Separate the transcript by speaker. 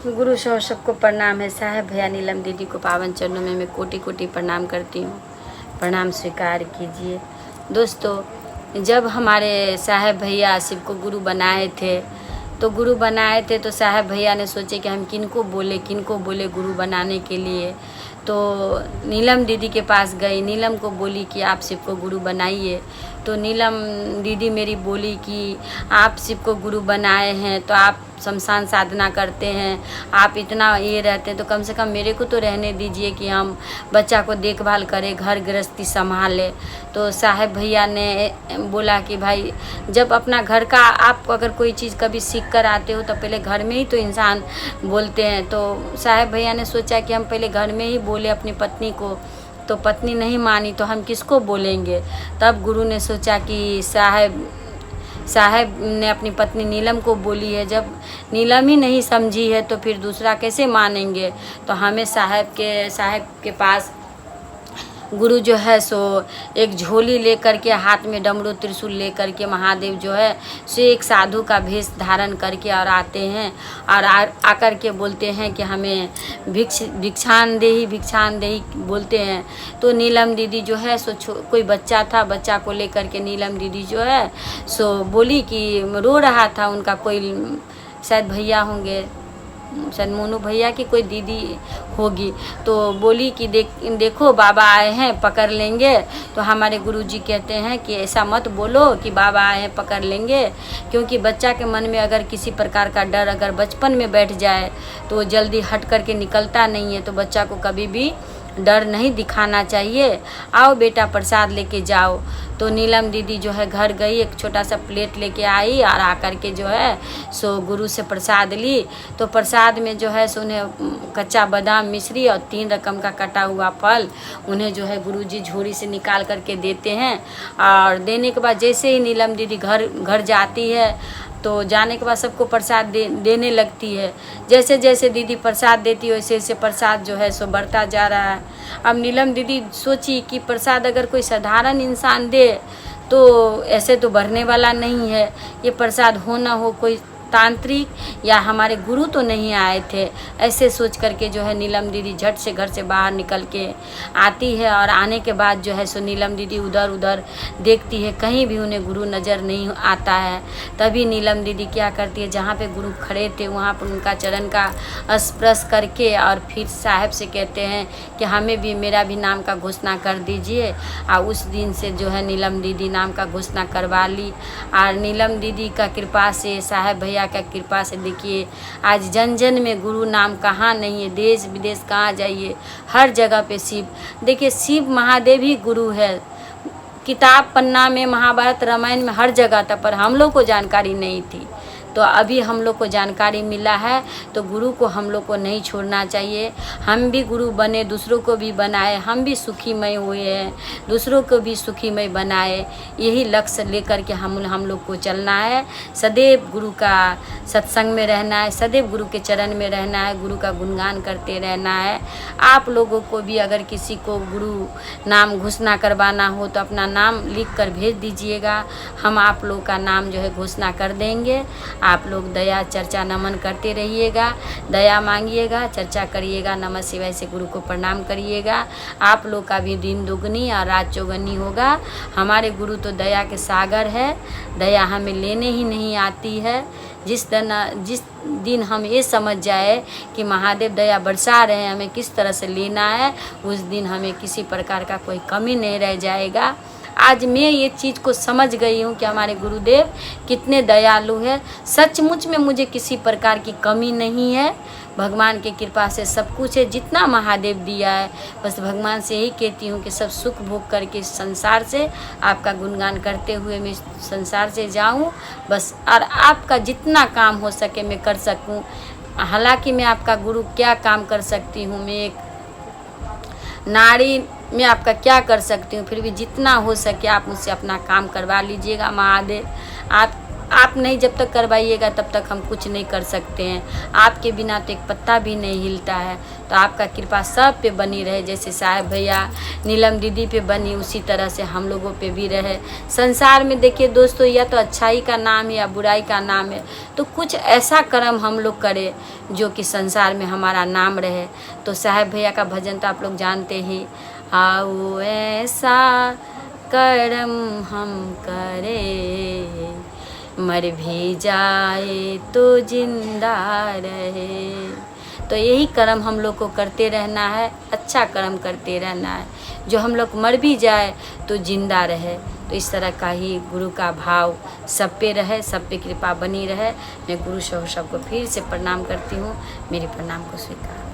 Speaker 1: गुरु सो सबको प्रणाम है। साहेब भैया नीलम दीदी को पावन चरणों में मैं कोटि कोटि प्रणाम करती हूँ। प्रणाम स्वीकार कीजिए। दोस्तों, जब हमारे साहेब भैया शिव को गुरु बनाए थे तो साहेब भैया ने सोचे कि हम किनको बोले गुरु बनाने के लिए। तो नीलम दीदी के पास गई, नीलम को बोली कि आप शिव को गुरु बनाइए। तो नीलम दीदी मेरी बोली कि आप शिव को गुरु बनाए हैं तो आप शमशान साधना करते हैं, आप इतना ये रहते हैं तो कम से कम मेरे को तो रहने दीजिए कि हम बच्चा को देखभाल करें, घर गृहस्थी संभाले। तो साहेब भैया ने बोला कि भाई जब अपना घर का आप अगर कोई चीज़ कभी सीख कर आते हो तो पहले घर में ही तो इंसान बोलते हैं। तो साहेब भैया ने सोचा कि हम पहले घर में ही बोले अपनी पत्नी को, तो पत्नी नहीं मानी तो हम किसको बोलेंगे। तब गुरु ने सोचा कि साहेब ने अपनी पत्नी नीलम को बोली है, जब नीलम ही नहीं समझी है तो फिर दूसरा कैसे मानेंगे। तो हमें साहेब के पास गुरु जो है सो एक झोली लेकर के हाथ में डमरू त्रिशूल लेकर के महादेव जो है सो एक साधु का भेष धारण करके और आते हैं और आकर के बोलते हैं कि हमें भिक्षान देही बोलते हैं। तो नीलम दीदी जो है सो कोई बच्चा था, बच्चा को लेकर के नीलम दीदी जो है सो बोली कि रो रहा था उनका कोई शायद भैया होंगे, शायद मोनू भैया की कोई दीदी होगी। तो बोली कि देखो बाबा आए हैं पकड़ लेंगे। तो हमारे गुरुजी कहते हैं कि ऐसा मत बोलो कि बाबा आए हैं पकड़ लेंगे, क्योंकि बच्चा के मन में अगर किसी प्रकार का डर अगर बचपन में बैठ जाए तो वो जल्दी हट करके निकलता नहीं है। तो बच्चा को कभी भी डर नहीं दिखाना चाहिए। आओ बेटा प्रसाद लेके जाओ। तो नीलम दीदी जो है घर गई, एक छोटा सा प्लेट लेके आई और आकर के जो है सो गुरु से प्रसाद ली। तो प्रसाद में जो है सो उन्हें कच्चा बादाम, मिश्री और 3 रकम का कटा हुआ फल उन्हें जो है गुरुजी झोली से निकाल करके देते हैं। और देने के बाद जैसे ही नीलम दीदी घर जाती है तो जाने के बाद सबको प्रसाद देने लगती है। जैसे जैसे दीदी प्रसाद देती है वैसे वैसे प्रसाद जो है सो बढ़ता जा रहा है। अब नीलम दीदी सोची कि प्रसाद अगर कोई साधारण इंसान दे तो ऐसे तो बढ़ने वाला नहीं है, ये प्रसाद हो ना हो कोई तांत्रिक या हमारे गुरु तो नहीं आए थे। ऐसे सोच करके जो है नीलम दीदी झट से घर से बाहर निकल के आती है। और आने के बाद जो है सो नीलम दीदी उधर उधर देखती है, कहीं भी उन्हें गुरु नज़र नहीं आता है। तभी नीलम दीदी क्या करती है, जहाँ पे गुरु खड़े थे वहाँ पर उनका चरण का स्पर्श करके और फिर साहब से कहते हैं कि हमें भी मेरा भी नाम का घोषणा कर दीजिए। और उस दिन से जो है नीलम दीदी नाम का घोषणा करवा ली। और नीलम दीदी का कृपा से, साहब भैया का कृपा से देखिए आज जन जन में गुरु नाम कहाँ नहीं है, देश विदेश कहाँ जाइए हर जगह पे शिव। देखिए शिव महादेव ही गुरु है। किताब पन्ना में, महाभारत रामायण में हर जगह था, पर हम लोग को जानकारी नहीं थी। तो अभी हम लोग को जानकारी मिला है तो गुरु को हम लोग को नहीं छोड़ना चाहिए। हम भी गुरु बने, दूसरों को भी बनाए, हम भी सुखीमय हुए हैं, दूसरों को भी सुखीमय बनाए। यही लक्ष्य लेकर के हम लोग को चलना है। सदैव गुरु का सत्संग में रहना है, सदैव गुरु के चरण में रहना है, गुरु का गुणगान करते रहना है। आप लोगों को भी अगर किसी को गुरु नाम घोषणा करवाना हो तो अपना नाम लिख कर भेज दीजिएगा, हम आप लोग का नाम जो है घोषणा कर देंगे। आप लोग दया चर्चा नमन करते रहिएगा, दया मांगिएगा, चर्चा करिएगा, नमः शिवाय से गुरु को प्रणाम करिएगा। आप लोग का भी दिन दुगनी और रात चौगनी होगा। हमारे गुरु तो दया के सागर है, दया हमें लेने ही नहीं आती है। जिस दिन हम ये समझ जाए कि महादेव दया बरसा रहे हैं, हमें किस तरह से लेना है, उस दिन हमें किसी प्रकार का कोई कमी नहीं रह जाएगा। आज मैं ये चीज़ को समझ गई हूँ कि हमारे गुरुदेव कितने दयालु हैं। सचमुच में मुझे किसी प्रकार की कमी नहीं है। भगवान की कृपा से सब कुछ है, जितना महादेव दिया है। बस भगवान से यही कहती हूँ कि सब सुख भोग करके इस संसार से आपका गुणगान करते हुए मैं इस संसार से जाऊँ बस, और आपका जितना काम हो सके मैं कर सकूँ। हालांकि मैं आपका गुरु क्या काम कर सकती हूँ, मैं एक नारी में आपका क्या कर सकती हूँ, फिर भी जितना हो सके आप मुझसे अपना काम करवा लीजिएगा। महादेव आप नहीं जब तक करवाइएगा तब तक हम कुछ नहीं कर सकते हैं। आपके बिना तो एक पत्ता भी नहीं हिलता है। तो आपका कृपा सब पे बनी रहे, जैसे साहब भैया नीलम दीदी पे बनी उसी तरह से हम लोगों पे भी रहे। संसार में देखिए दोस्तों, या तो अच्छाई का नाम है या बुराई का नाम है, तो कुछ ऐसा कर्म हम लोग करें जो कि संसार में हमारा नाम रहे। तो साहब भैया का भजन तो आप लोग जानते ही, आओ ऐसा कर्म हम करें, मर भी जाए तो जिंदा रहे। तो यही कर्म हम लोग को करते रहना है, अच्छा कर्म करते रहना है, जो हम लोग मर भी जाए तो जिंदा रहे। तो इस तरह का ही गुरु का भाव सब पे रहे, सब पे कृपा बनी रहे। मैं गुरु सबको फिर से प्रणाम करती हूँ, मेरे प्रणाम को स्वीकार।